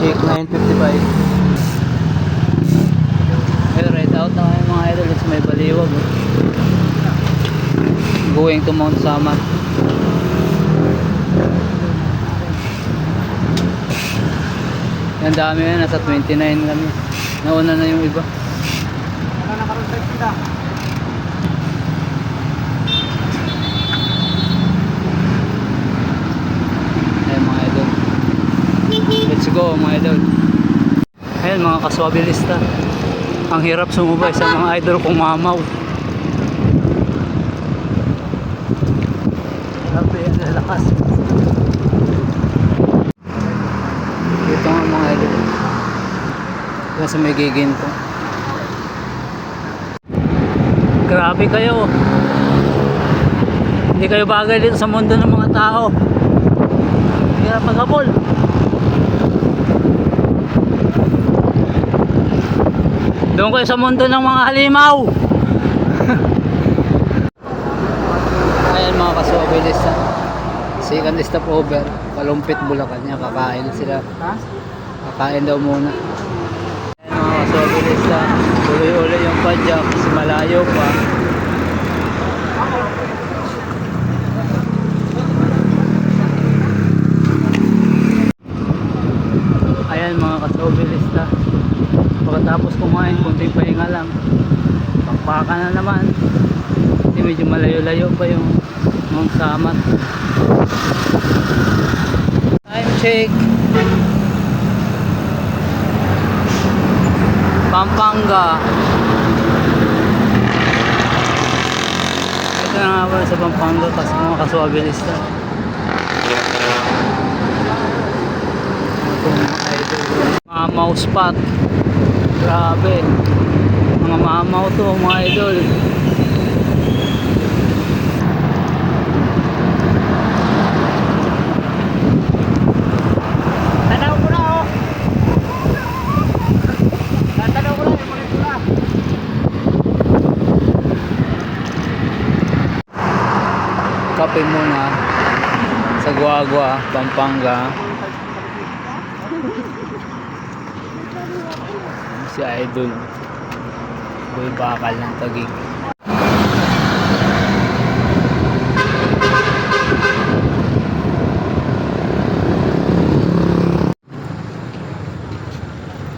Check 955. Well, right out na kayo mga idol. It's may baliwag. Going to Mount Samat. Ang dami yan. Nasa 29 kami. Nauna na yung iba. Ayan mga idol. Let's go mga idol. Ayan mga kaswabilista. Ang hirap sumubay sa mga idol kung mamaw. Grabe, ang lalakas. Ito nga mga idol. Diyan sa may giginto. Grabe kayo. Hindi kayo bagay dito sa mundo ng mga tao. Hirap maghabol. Doon kayo sa mundo ng mga halimaw. Ayan mga kaswabilista. Second stopover, Kalumpit, Bulacan niya. Kakain sila. Kakain daw muna. Ayan mga kaswabilista. Tuloy-uloy yung padyak kasi malayo pa. Ayan mga kaswabilista. Pagkatapos kumain, kunting pahinga lang. Pakpaka na naman. Hindi, medyo malayo-layo pa yung Mount Samat. Time check. Pampanga. Ito na nga pala sa Pampanga kasi mga kaswabilista. Mga mouse spot. Grabe. Mga mamaw to mga idol. Tanaw ko na oh. Tanaw ko na yung kape muna sa Guagua, Pampanga. Si idol boy bakal ng Taguig.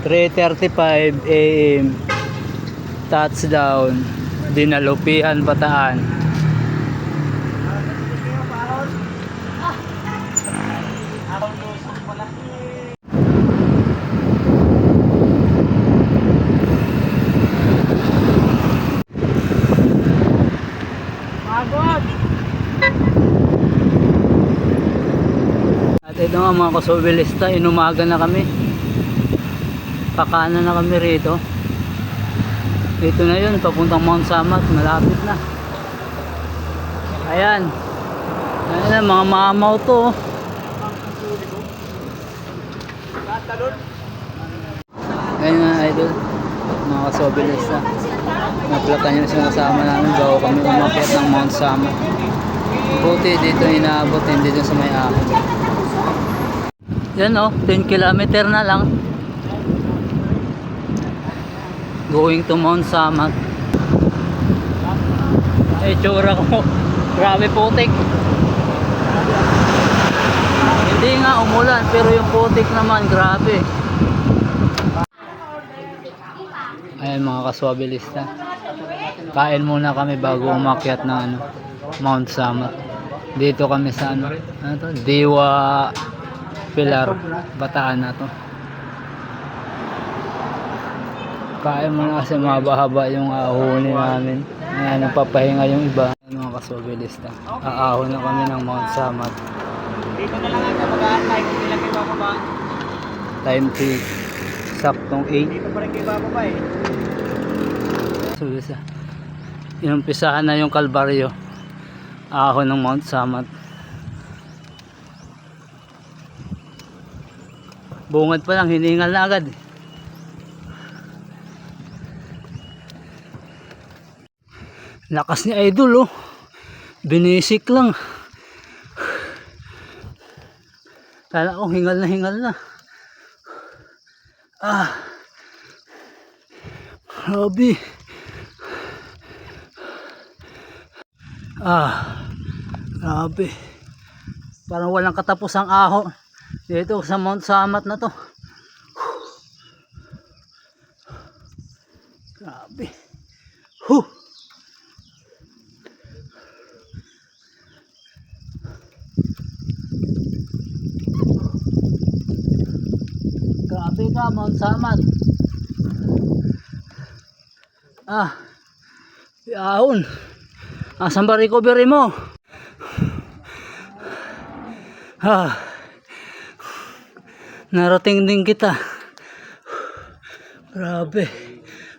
(3:35 AM) touchdown Dinalupihan, Bataan. At ito nga mga kaswabilista, inumaga na kami. Pakana na kami rito. Dito na yun, papuntang Mount Samat, malapit na. Ayan. Ayan na, mga mamaw to. Ayan na idol, mga kaswabilista. Naplatan yung sinasama namin bago kami umakyat ng Mount Samat. Buti dito inaabot, hindi dito sa may ahon. Yan o, 10 kilometer na lang. Going to Mount Samat. Eh, tsura ko. Grabe putik. Hindi nga umulan, pero yung putik naman, grabe. Ayan mga kaswabilista. Kain muna kami bago umakyat ng Mount Samat. Dito kami sa ano to? Diwa Pilar, Bataan na to. Kain muna kasi mahaba-haba yung ahon namin. Ayan, nagpapahinga yung iba. Ayan, mga kaswabilista. Aahon na kami ng Mount Samat. Dito na lang ang kabagaan, time hindi lang kayo bababa. Time to saktong 8. Dito pa rin kayo bababa eh. So, inumpisahan na yung Kalbaryo. Ahon ng Mount Samat. Bungad pa lang, hiningal na agad. Lakas ni idol oh. Binisik lang. Kala ko hingal na hingal na. Grabe. Grabe. Parang walang katapos ang ahon dito sa Mount Samat na to. Grabe. Grabe ka, Mount Samat. Ahon. Asan ba recovery mo? Narating din kita. Grabe.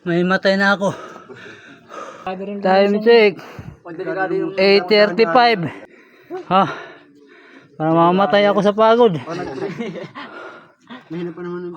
May matay na ako. Time check. 8:35. Para mamamatay ako sa pagod. Mahina pa naman.